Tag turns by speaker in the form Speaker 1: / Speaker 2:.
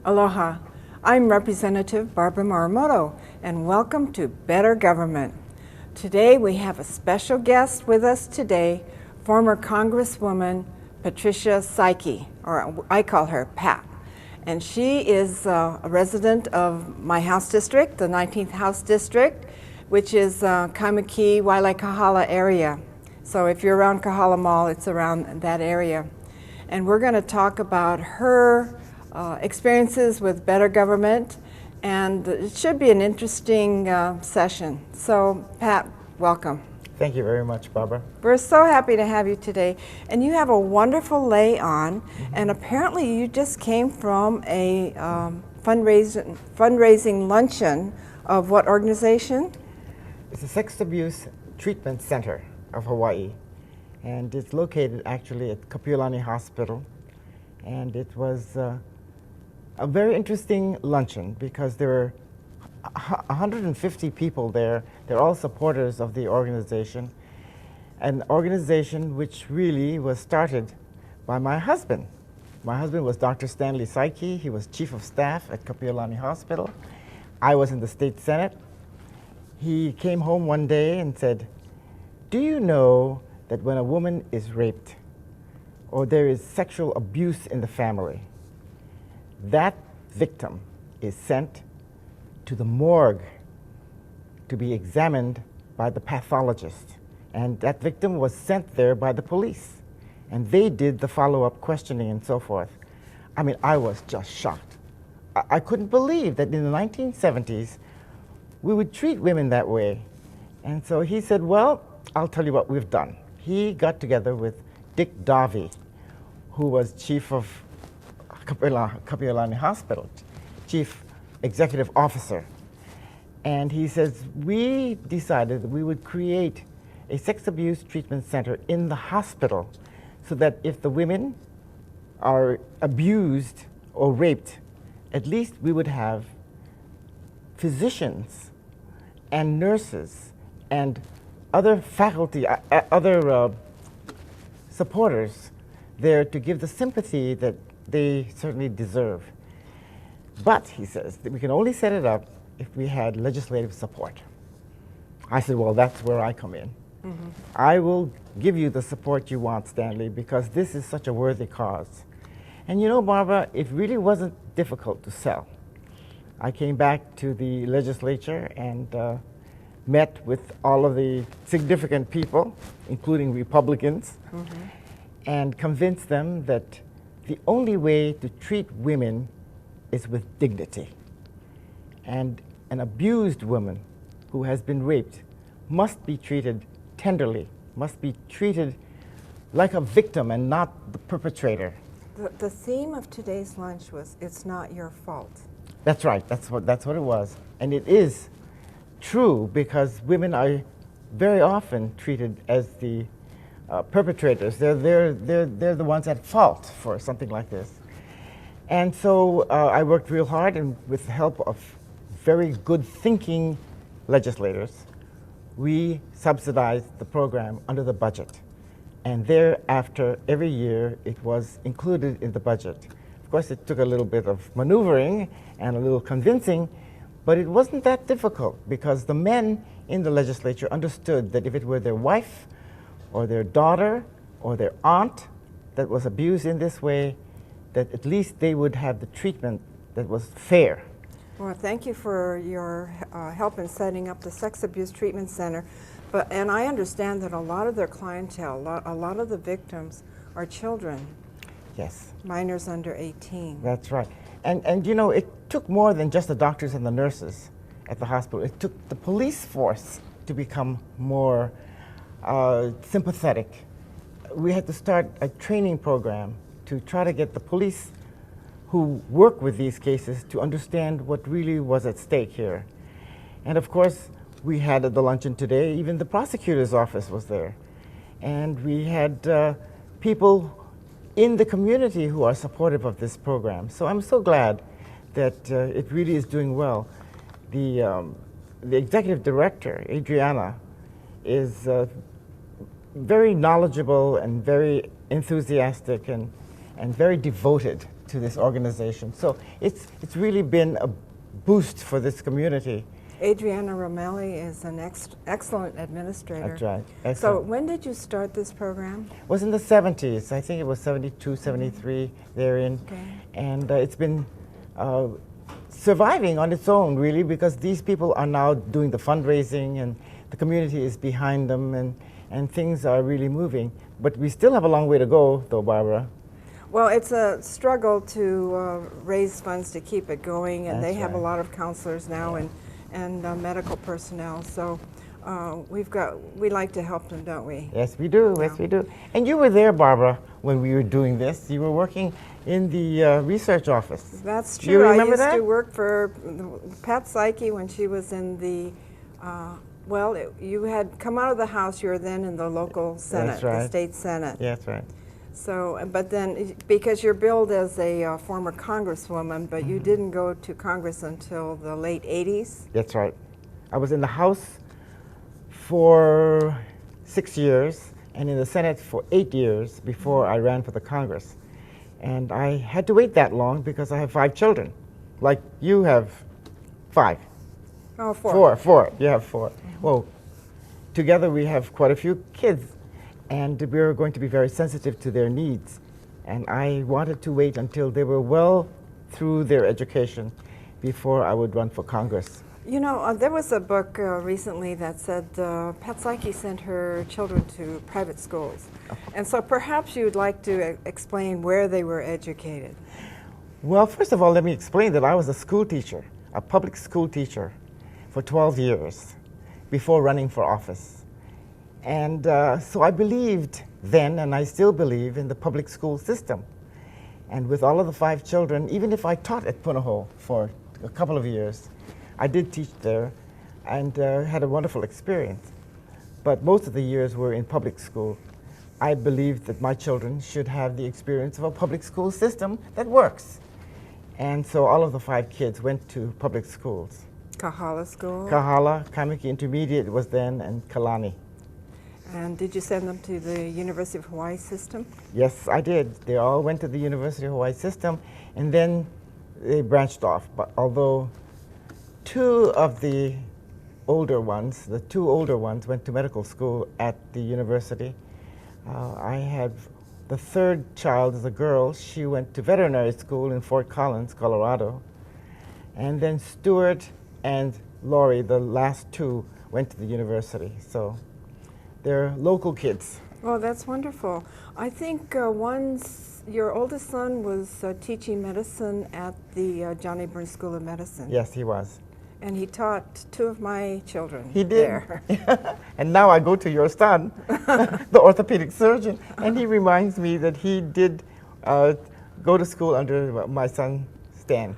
Speaker 1: Aloha. I'm Representative Barbara Marumoto, and welcome to Better Government. Today we have a special guest with us today, former Congresswoman Patricia Saiki, or I call her Pat. And she is a resident of my House District, the 19th House District, which is Kaimuki, Waialaikahala area. So if you're around Kahala Mall, it's around that area. And we're going to talk about her experiences with Better Government, and it should be an interesting session. So, Pat, welcome.
Speaker 2: Thank you very much, Barbara.
Speaker 1: We're so happy to have you today. And you have a wonderful lay on, and apparently you just came from a fundraising luncheon of what organization?
Speaker 2: It's a Sex Abuse Treatment Center of Hawaii, and it's located actually at Kapiolani Hospital. And it was a very interesting luncheon because there were 150 people there. They're all supporters of the organization, an organization which really was started by my husband. My husband was Dr. Stanley Saiki. He was Chief of Staff at Kapiolani Hospital. I was in the State Senate. He came home one day and said, "Do you know that when a woman is raped or there is sexual abuse in the family, that victim is sent to the morgue to be examined by the pathologist, and that victim was sent there by the police, and they did the follow-up questioning and so forth." I mean, I was just shocked. I couldn't believe that in the 1970s we would treat women that way. And so he said, "Well, I'll tell you what we've done." He got together with Dick Davey, who was chief of Kapiolani Hospital, chief executive officer. And he says, we decided that we would create a sex abuse treatment center in the hospital so that if the women are abused or raped, at least we would have physicians and nurses and other faculty, other supporters there to give the sympathy that they certainly deserve. But, he says, that we can only set it up if we had legislative support. I said, well, that's where I come in. Mm-hmm. I will give you the support you want, Stanley, because this is such a worthy cause. And you know, Barbara, it really wasn't difficult to sell. I came back to the legislature and met with all of the significant people, including Republicans, mm-hmm. and convinced them that the only way to treat women is with dignity. And an abused woman who has been raped must be treated tenderly, must be treated like a victim and not the perpetrator.
Speaker 1: The theme of today's lunch was, "It's not your fault."
Speaker 2: That's right, that's what it was. And it is true because women are very often treated as the perpetrators. They're the ones at fault for something like this. And so I worked real hard, and with the help of very good thinking legislators, we subsidized the program under the budget. And thereafter, every year, it was included in the budget. Of course, it took a little bit of maneuvering and a little convincing, but it wasn't that difficult because the men in the legislature understood that if it were their wife or their daughter or their aunt that was abused in this way, that at least they would have the treatment that was fair.
Speaker 1: Well, thank you for your help in setting up the Sex Abuse Treatment Center. And I understand that a lot of their clientele, a lot of the victims are children.
Speaker 2: Yes.
Speaker 1: Minors under 18.
Speaker 2: That's right. And you know, it took more than just the doctors and the nurses at the hospital. It took the police force to become more sympathetic. We had to start a training program to try to get the police who work with these cases to understand what really was at stake here. And of course, we had at the luncheon today, even the prosecutor's office was there. And we had people in the community who are supportive of this program. So I'm so glad that it really is doing well. The executive director, Adriana, is very knowledgeable and very enthusiastic and very devoted to this organization. So it's really been a boost for this community.
Speaker 1: Adriana Romelli is an excellent administrator.
Speaker 2: That's right.
Speaker 1: So
Speaker 2: Excellent.
Speaker 1: when did you start this program?
Speaker 2: It was in the 70s. I think it was 72, 73 therein.
Speaker 1: Okay.
Speaker 2: And it's been surviving on its own, really, because these people are now doing the fundraising and the community is behind them and things are really moving. But we still have a long way to go, though, Barbara.
Speaker 1: Well, it's a struggle to raise funds to keep it going, and
Speaker 2: That's
Speaker 1: they have a
Speaker 2: right.
Speaker 1: lot of counselors now and medical personnel. So we like to help them, don't we?
Speaker 2: Yes, we do.
Speaker 1: Yeah.
Speaker 2: Yes, we do. And you were there, Barbara, when we were doing this. You were working in the research office.
Speaker 1: That's true.
Speaker 2: You remember
Speaker 1: I used
Speaker 2: that?
Speaker 1: to work for Pat Saiki when she was in the, you had come out of the House, you were then in the local Senate,
Speaker 2: That's right.
Speaker 1: the state Senate.
Speaker 2: Yes, right.
Speaker 1: So, but then, because you're billed as a former Congresswoman, but you didn't go to Congress until the late 80s?
Speaker 2: That's right. I was in the House for 6 years and in the Senate for 8 years before I ran for the Congress. And I had to wait that long because I have 5 children, like you have 5.
Speaker 1: Oh, 4.
Speaker 2: Four. You have 4. Well, together we have quite a few kids, and we're going to be very sensitive to their needs. And I wanted to wait until they were well through their education before I would run for Congress.
Speaker 1: You know, there was a book recently that said Pat Saiki sent her children to private schools. And so perhaps you'd like to explain where they were educated.
Speaker 2: Well, first of all, let me explain that I was a school teacher, a public school teacher, for 12 years before running for office. And so I believed then, and I still believe, in the public school system. And with all of the 5 children, even if I taught at Punahou for a couple of years, I did teach there and had a wonderful experience. But most of the years were in public school. I believed that my children should have the experience of a public school system that works. And so all of the 5 kids went to public schools.
Speaker 1: Kahala School?
Speaker 2: Kahala, Kamiki Intermediate was then, and Kalani.
Speaker 1: And did you send them to the University of Hawaii system?
Speaker 2: Yes, I did. They all went to the University of Hawaii system, and then they branched off. But although 2 of the older ones, the 2 older ones, went to medical school at the university, I had the 3rd child is a girl. She went to veterinary school in Fort Collins, Colorado. And then Stuart and Lori, the last 2, went to the university. So they're local kids.
Speaker 1: Oh, that's wonderful. I think your oldest son was teaching medicine at the Johnny Burns School of Medicine.
Speaker 2: Yes, he was.
Speaker 1: And he taught 2 of my children.
Speaker 2: He did.
Speaker 1: There.
Speaker 2: And now I go to your son, the orthopedic surgeon, and he reminds me that he did go to school under my son, Stan.